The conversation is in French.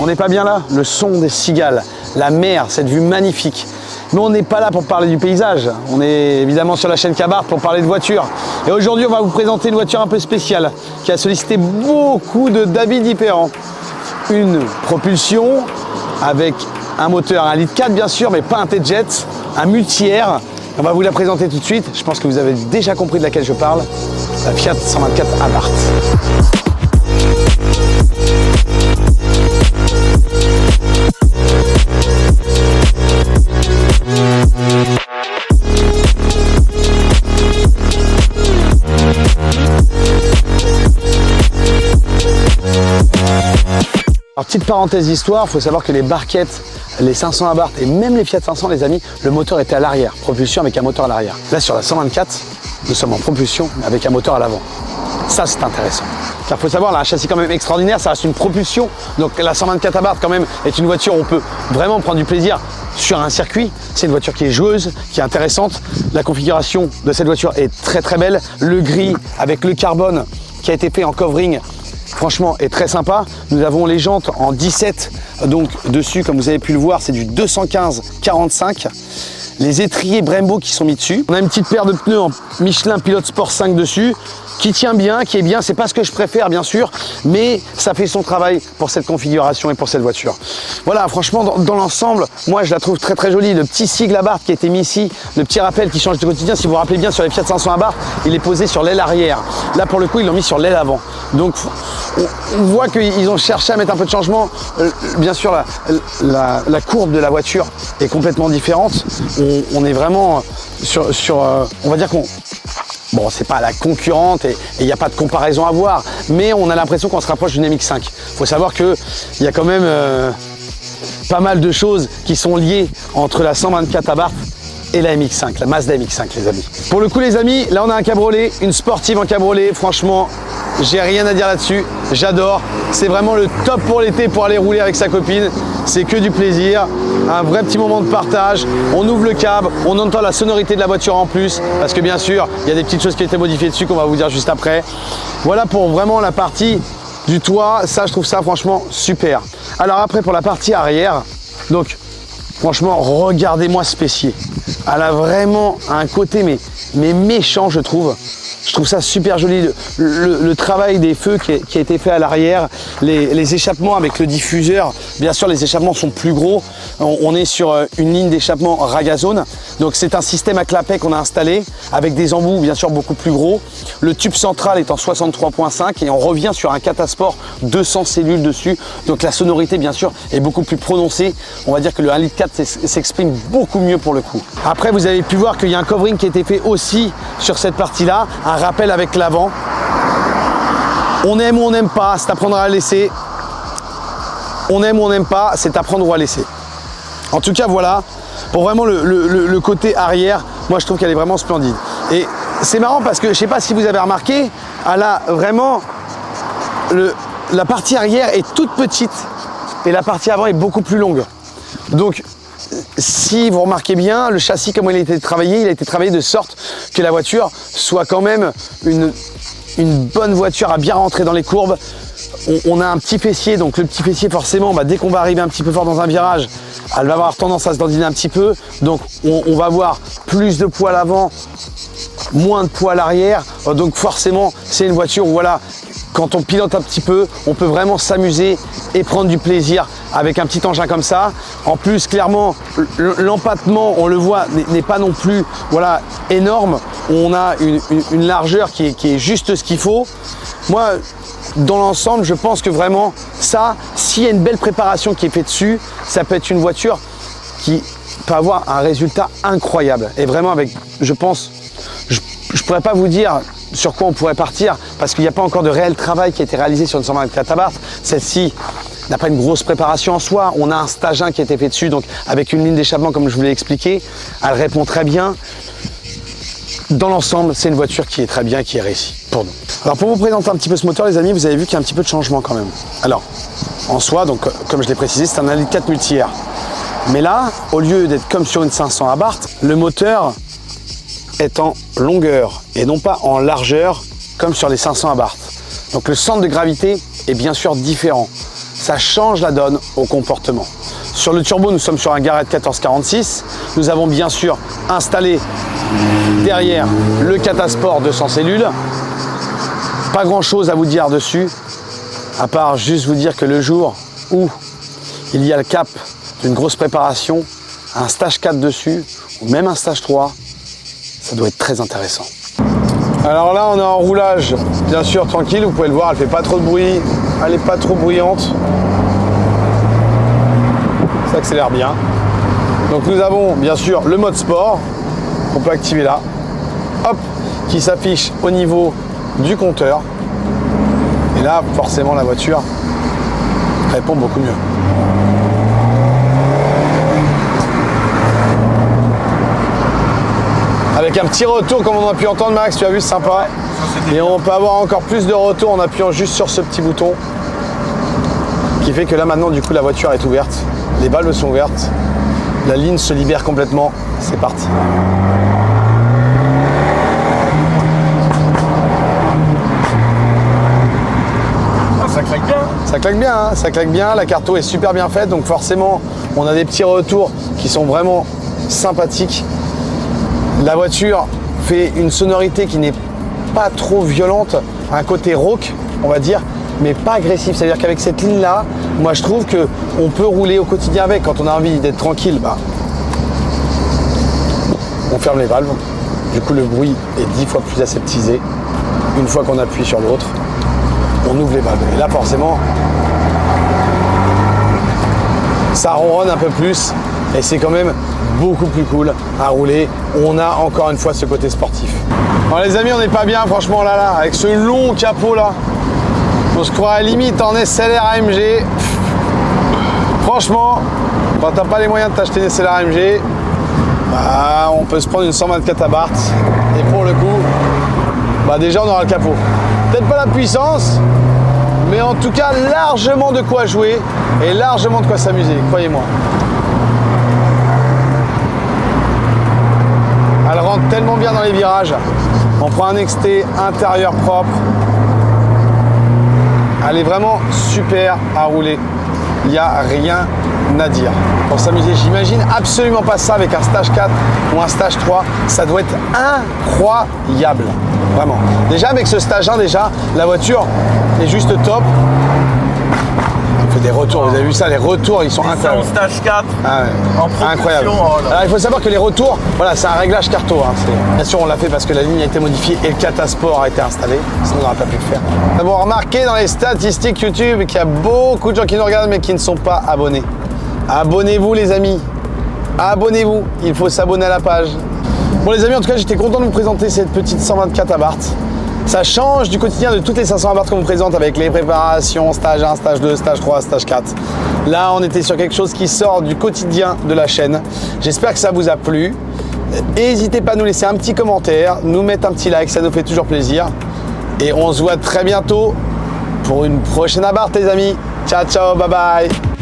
On n'est pas bien là? Le son des cigales, la mer, cette vue magnifique. Mais on n'est pas là pour parler du paysage. On est évidemment sur la chaîne Kabarth pour parler de voiture. Et aujourd'hui, on va vous présenter une voiture un peu spéciale qui a sollicité beaucoup d'avis différents. Une propulsion avec un moteur 1,4 litre bien sûr, mais pas un T-Jet, un multi-air. On va vous la présenter tout de suite. Je pense que vous avez déjà compris de laquelle je parle. La Fiat 124 Abarth. Alors, petite parenthèse d'histoire, il faut savoir que les barquettes, les 500 Abarth et même les Fiat 500, les amis, le moteur était à l'arrière, propulsion avec un moteur à l'arrière. Là, sur la 124, nous sommes en propulsion avec un moteur à l'avant. Ça, c'est intéressant. Car il faut savoir, là, un châssis quand même extraordinaire, ça reste une propulsion. Donc la 124 Abarth, quand même, est une voiture où on peut vraiment prendre du plaisir sur un circuit. C'est une voiture qui est joueuse, qui est intéressante. La configuration de cette voiture est très très belle. Le gris avec le carbone qui a été fait en covering, franchement, est très sympa. Nous avons les jantes en 17, donc dessus, comme vous avez pu le voir, c'est du 215/45. Les étriers Brembo qui sont mis dessus. On a une petite paire de pneus en Michelin Pilot Sport 5 dessus, qui tient bien, qui est bien. C'est pas ce que je préfère, bien sûr, mais ça fait son travail pour cette configuration et pour cette voiture. Voilà, franchement, dans l'ensemble, moi, je la trouve très très jolie. Le petit sigle Abarth qui a été mis ici, le petit rappel qui change de quotidien, si vous vous rappelez bien, sur les Fiat 500 Abarth, il est posé sur l'aile arrière. Là, pour le coup, ils l'ont mis sur l'aile avant. Donc, on voit qu'ils ont cherché à mettre un peu de changement. Bien sûr, la courbe de la voiture est complètement différente. On est vraiment sur on va dire qu'on... Bon, c'est pas la concurrente et il n'y a pas de comparaison à voir, mais on a l'impression qu'on se rapproche d'une MX-5. Il faut savoir qu'il y a quand même pas mal de choses qui sont liées entre la 124 Abarth et la MX-5, la Mazda MX-5, les amis. Pour le coup, les amis, là on a un cabriolet, une sportive en cabriolet. Franchement, j'ai rien à dire là-dessus. J'adore. C'est vraiment le top pour l'été pour aller rouler avec sa copine. C'est que du plaisir, un vrai petit moment de partage. On ouvre le cab, on entend la sonorité de la voiture en plus, parce que bien sûr, il y a des petites choses qui ont été modifiées dessus qu'on va vous dire juste après. Voilà pour vraiment la partie du toit. Ça, je trouve ça franchement super. Alors après, pour la partie arrière, donc franchement, regardez-moi ce fessier. Elle a vraiment un côté mais méchant, je trouve. Je trouve ça super joli, le travail des feux qui a été fait à l'arrière, les échappements avec le diffuseur. Bien sûr, les échappements sont plus gros. On est sur une ligne d'échappement Ragazone. Donc c'est un système à clapet qu'on a installé avec des embouts bien sûr beaucoup plus gros. Le tube central est en 63.5 et on revient sur un Catasport 200 cellules dessus. Donc la sonorité bien sûr est beaucoup plus prononcée. On va dire que le 1,4 litre s'exprime beaucoup mieux pour le coup. Après, vous avez pu voir qu'il y a un covering qui a été fait aussi sur cette partie-là. Un rappel avec l'avant. On aime ou on n'aime pas, c'est à prendre ou à laisser. On aime ou on n'aime pas, c'est à prendre ou à laisser. En tout cas, voilà, pour vraiment le côté arrière, moi je trouve qu'elle est vraiment splendide. Et c'est marrant parce que je ne sais pas si vous avez remarqué, elle a vraiment la partie arrière est toute petite et la partie avant est beaucoup plus longue. Donc, si vous remarquez bien, le châssis, comment il a été travaillé de sorte que la voiture soit quand même une bonne voiture à bien rentrer dans les courbes. On a un petit fessier, donc le petit fessier forcément, dès qu'on va arriver un petit peu fort dans un virage, elle va avoir tendance à se dandiner un petit peu. Donc on va avoir plus de poids à l'avant, moins de poids à l'arrière. Donc forcément, c'est une voiture où voilà, quand on pilote un petit peu, on peut vraiment s'amuser et prendre du plaisir avec un petit engin comme ça. En plus, clairement, l'empattement, on le voit, n'est pas non plus voilà, énorme. On a une largeur qui est juste ce qu'il faut. Moi, dans l'ensemble, je pense que vraiment, ça, s'il y a une belle préparation qui est faite dessus, ça peut être une voiture qui peut avoir un résultat incroyable. Et vraiment avec, je pense, je ne pourrais pas vous dire sur quoi on pourrait partir parce qu'il n'y a pas encore de réel travail qui a été réalisé sur une 124 Abarth. Celle-ci n'a pas une grosse préparation en soi. On a un stage 1 qui a été fait dessus, donc avec une ligne d'échappement comme je vous l'ai expliqué. Elle répond très bien. Dans l'ensemble, c'est une voiture qui est très bien et qui est réussie pour nous. Alors pour vous présenter un petit peu ce moteur, les amis, vous avez vu qu'il y a un petit peu de changement quand même. Alors, en soi, donc comme je l'ai précisé, c'est un 1,4 litre multi-air. Mais là, au lieu d'être comme sur une 500 Abarth, le moteur est en longueur et non pas en largeur comme sur les 500 Abarth. Donc le centre de gravité est bien sûr différent. ça change la donne au comportement. Sur le turbo, nous sommes sur un Garrett 1446. Nous avons bien sûr installé derrière le Catasport 200 cellules. Pas grand chose à vous dire dessus, à part juste vous dire que le jour où il y a le cap d'une grosse préparation, un stage 4 dessus, ou même un stage 3, ça doit être très intéressant. Alors là, on est en roulage, bien sûr, tranquille, vous pouvez le voir, elle fait pas trop de bruit, elle n'est pas trop bruyante. Ça accélère bien. Donc nous avons bien sûr le mode sport, qu'on peut activer là, hop, qui s'affiche au niveau du compteur. Et là, forcément, la voiture répond beaucoup mieux. Avec un petit retour, comme on a pu entendre, Max, tu as vu, c'est sympa. Et on peut avoir encore plus de retour en appuyant juste sur ce petit bouton. Qui fait que là, maintenant, du coup, la voiture est ouverte. Les valves sont ouvertes. La ligne se libère complètement. C'est parti. Ça claque bien. Ça claque bien, hein, ça claque bien. La carto est super bien faite. Donc forcément, on a des petits retours qui sont vraiment sympathiques. La voiture fait une sonorité qui n'est pas trop violente, un côté rauque, on va dire, mais pas agressif. C'est-à-dire qu'avec cette ligne-là, moi je trouve qu'on peut rouler au quotidien avec. Quand on a envie d'être tranquille, bah, on ferme les valves. Du coup, le bruit est 10 fois plus aseptisé. Une fois qu'on appuie sur l'autre, on ouvre les valves. Et là, forcément, ça ronronne un peu plus. Et c'est quand même beaucoup plus cool à rouler. On a encore une fois ce côté sportif. Alors les amis, on n'est pas bien franchement là, avec ce long capot là. On se croirait limite en SLR AMG. Franchement, quand t'as pas les moyens de t'acheter une SLR AMG, bah, on peut se prendre une 124 Abarth. Et pour le coup, bah, déjà on aura le capot. Peut-être pas la puissance, mais en tout cas largement de quoi jouer et largement de quoi s'amuser, croyez-moi. Elle rentre tellement bien dans les virages. On prend un XT intérieur propre. Elle est vraiment super à rouler. Il n'y a rien à dire. Pour s'amuser, j'imagine absolument pas ça avec un stage 4 ou un stage 3. Ça doit être incroyable. Vraiment. Déjà avec ce stage 1, la voiture est juste top. Il fait des retours, vous avez vu ça, les retours ils sont incroyables. En stage 4, ah ouais. en propulsion. Incroyable. Oh là. Alors il faut savoir que les retours, voilà, c'est un réglage carto. Hein. Bien sûr, on l'a fait parce que la ligne a été modifiée et le Catasport a été installé. Sinon, on n'aurait pas pu le faire. Nous avons remarqué dans les statistiques YouTube qu'il y a beaucoup de gens qui nous regardent mais qui ne sont pas abonnés. Abonnez-vous les amis. Abonnez-vous. Il faut s'abonner à la page. Bon les amis, en tout cas, j'étais content de vous présenter cette petite 124 Abarth. Ça change du quotidien de toutes les 500 Abarth qu'on vous présente avec les préparations, stage 1, stage 2, stage 3, stage 4. Là, on était sur quelque chose qui sort du quotidien de la chaîne. J'espère que ça vous a plu. N'hésitez pas à nous laisser un petit commentaire, nous mettre un petit like, ça nous fait toujours plaisir. Et on se voit très bientôt pour une prochaine Abarth les amis. Ciao, ciao, bye bye.